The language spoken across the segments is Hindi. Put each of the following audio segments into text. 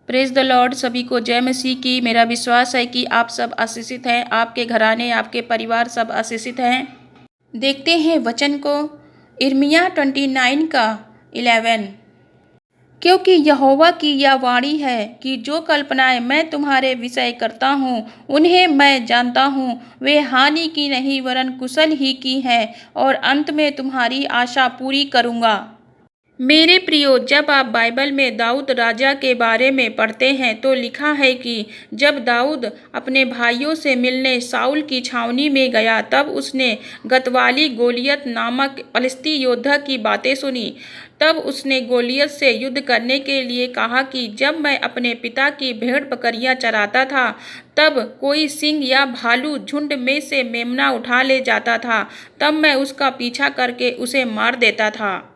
Praise the Lord. सभी को जय मसीह की। मेरा विश्वास है कि आप सब आशीषित हैं, आपके घराने, आपके परिवार सब आशीषित हैं। देखते हैं वचन को, यिर्मयाह 29 का 11। क्योंकि यहोवा की यह वाणी है कि जो कल्पनाएं मैं तुम्हारे विषय करता हूँ उन्हें मैं जानता हूँ, वे हानि की नहीं वरन कुशल ही की हैं, और अंत में तुम्हारी आशा पूरी करूँगा। मेरे प्रियो, जब आप बाइबल में दाऊद राजा के बारे में पढ़ते हैं तो लिखा है कि जब दाऊद अपने भाइयों से मिलने साउल की छावनी में गया तब उसने गतवाली गोलियत नामक फलिस्ती योद्धा की बातें सुनी। तब उसने गोलियत से युद्ध करने के लिए कहा कि जब मैं अपने पिता की भेड़ बकरियां चराता था तब कोई सिंह या भालू झुंड में से मेमना उठा ले जाता था, तब मैं उसका पीछा करके उसे मार देता था।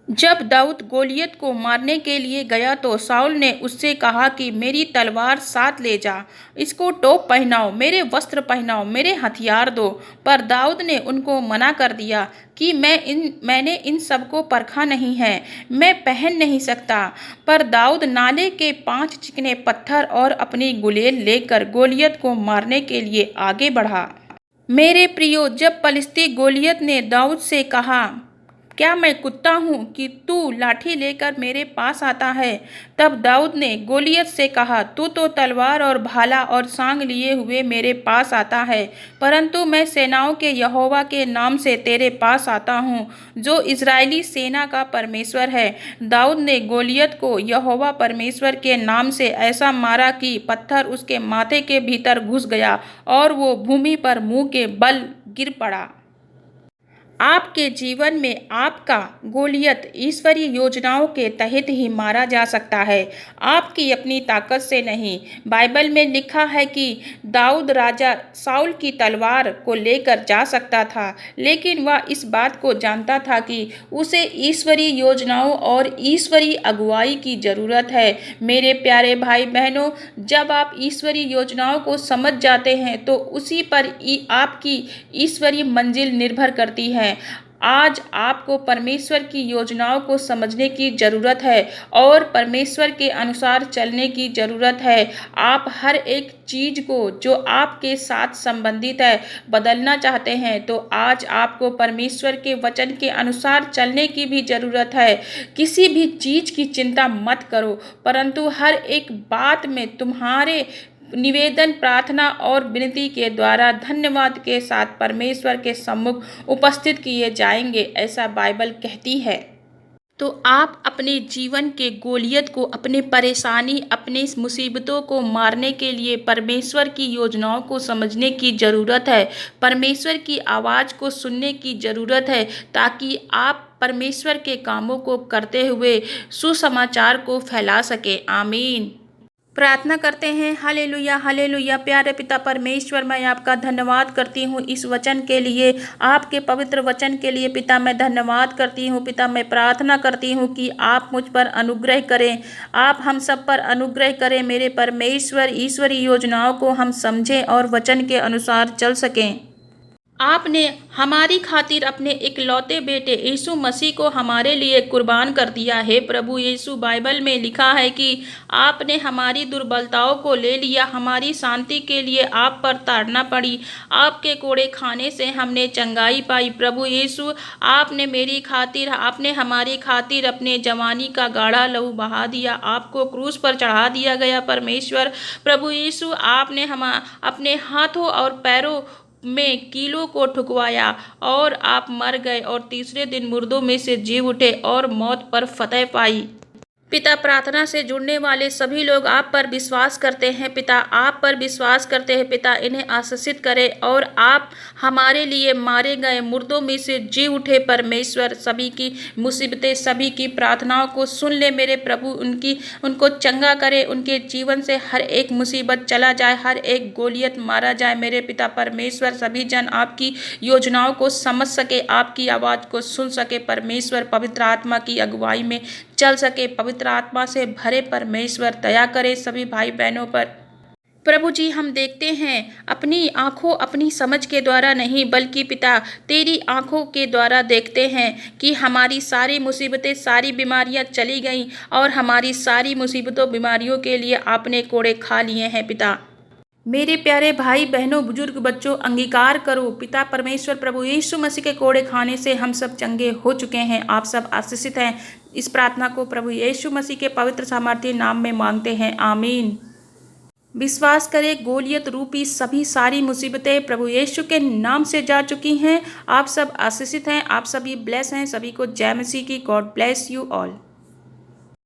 जब दाऊद गोलियत को मारने के लिए गया तो साउल ने उससे कहा कि मेरी तलवार साथ ले जा, इसको टोप पहनाओ, मेरे वस्त्र पहनाओ, मेरे हथियार दो। पर दाऊद ने उनको मना कर दिया कि मैंने इन सबको परखा नहीं है, मैं पहन नहीं सकता। पर दाऊद नाले के 5 चिकने पत्थर और अपनी गुलेल लेकर गोलियत को मारने के लिए आगे बढ़ा। मेरे प्रियो, जब फलिस्ती गोलियत ने दाऊद से कहा, क्या मैं कुत्ता हूँ कि तू लाठी लेकर मेरे पास आता है? तब दाऊद ने गोलियत से कहा, तू तो तलवार और भाला और सांग लिए हुए मेरे पास आता है, परंतु मैं सेनाओं के यहोवा के नाम से तेरे पास आता हूँ, जो इज़राइली सेना का परमेश्वर है। दाऊद ने गोलियत को यहोवा परमेश्वर के नाम से ऐसा मारा कि पत्थर उसके माथे के भीतर घुस गया और वो भूमि पर मुंह के बल गिर पड़ा। आपके जीवन में आपका गोलियत ईश्वरीय योजनाओं के तहत ही मारा जा सकता है, आपकी अपनी ताकत से नहीं। बाइबल में लिखा है कि दाऊद राजा साउल की तलवार को लेकर जा सकता था, लेकिन वह इस बात को जानता था कि उसे ईश्वरीय योजनाओं और ईश्वरीय अगुवाई की ज़रूरत है। मेरे प्यारे भाई बहनों, जब आप ईश्वरीय योजनाओं को समझ जाते हैं तो उसी पर आपकी ईश्वरीय मंजिल निर्भर करती है। आज आपको परमेश्वर की योजनाओं को समझने की ज़रूरत है और परमेश्वर के अनुसार चलने की ज़रूरत है। आप हर एक चीज़ को जो आपके साथ संबंधित है बदलना चाहते हैं तो आज आपको परमेश्वर के वचन के अनुसार चलने की भी ज़रूरत है। किसी भी चीज़ की चिंता मत करो, परंतु हर एक बात में तुम्हारे निवेदन, प्रार्थना और विनती के द्वारा धन्यवाद के साथ परमेश्वर के सम्मुख उपस्थित किए जाएंगे, ऐसा बाइबल कहती है। तो आप अपने जीवन के गोलियत को, अपने परेशानी, अपने मुसीबतों को मारने के लिए परमेश्वर की योजनाओं को समझने की ज़रूरत है, परमेश्वर की आवाज़ को सुनने की ज़रूरत है, ताकि आप परमेश्वर के कामों को करते हुए सुसमाचार को फैला सके। आमीन। प्रार्थना करते हैं। Hallelujah, hallelujah. प्यारे पिता परमेश्वर, मैं आपका धन्यवाद करती हूँ इस वचन के लिए, आपके पवित्र वचन के लिए। पिता, मैं धन्यवाद करती हूँ। पिता, मैं प्रार्थना करती हूँ कि आप मुझ पर अनुग्रह करें, आप हम सब पर अनुग्रह करें। मेरे परमेश्वर, ईश्वरीय योजनाओं को हम समझें और वचन के अनुसार चल सकें। आपने हमारी खातिर अपने इकलौते बेटे यीशु मसीह को हमारे लिए कुर्बान कर दिया है। प्रभु यीशु, बाइबल में लिखा है कि आपने हमारी दुर्बलताओं को ले लिया, हमारी शांति के लिए आप पर ताड़ना पड़ी, आपके कोड़े खाने से हमने चंगाई पाई। प्रभु यीशु, आपने हमारी खातिर अपने जवानी का गाढ़ा लहू बहा दिया, आपको क्रूस पर चढ़ा दिया गया। परमेश्वर प्रभु यीशु, आपने अपने हाथों और पैरों में कीलों को ठुकवाया और आप मर गए और तीसरे दिन मुर्दों में से जी उठे और मौत पर फतह पाई। पिता, प्रार्थना से जुड़ने वाले सभी लोग आप पर विश्वास करते हैं। पिता, आप पर विश्वास करते हैं। पिता, इन्हें आशीषित करें और आप हमारे लिए मारे गए, मुर्दों में से जी उठे परमेश्वर सभी की मुसीबतें, सभी की प्रार्थनाओं को सुन ले मेरे प्रभु। उनको चंगा करे, उनके जीवन से हर एक मुसीबत चला जाए, हर एक गोलियत मारा जाए। मेरे पिता परमेश्वर, सभी जन आपकी योजनाओं को समझ सके, आपकी आवाज़ को सुन सके। परमेश्वर, पवित्र आत्मा की अगुवाई में चल सके। पवित्र आत्मा से भरे परमेश्वर दया करे सभी भाई बहनों पर। प्रभु जी, हम देखते हैं अपनी आँखों, अपनी समझ के द्वारा नहीं, बल्कि पिता तेरी आँखों के द्वारा देखते हैं कि हमारी सारी मुसीबतें, सारी बीमारियां चली गईं और हमारी सारी मुसीबतों, बीमारियों के लिए आपने कोड़े खा लिए हैं पिता। मेरे प्यारे भाई बहनों, बुजुर्ग बच्चों, अंगीकार करो पिता परमेश्वर प्रभु यीशु मसीह के कोड़े खाने से हम सब चंगे हो चुके हैं। आप सब आशीषित हैं। इस प्रार्थना को प्रभु यीशु मसीह के पवित्र सामर्थ्य नाम में मांगते हैं, आमीन। विश्वास करें, गोलियत रूपी सभी सारी मुसीबतें प्रभु यीशु के नाम से जा चुकी हैं। आप सब आशीषित हैं, आप सभी ब्लेस हैं। सभी को जय मसीह की। God bless you all.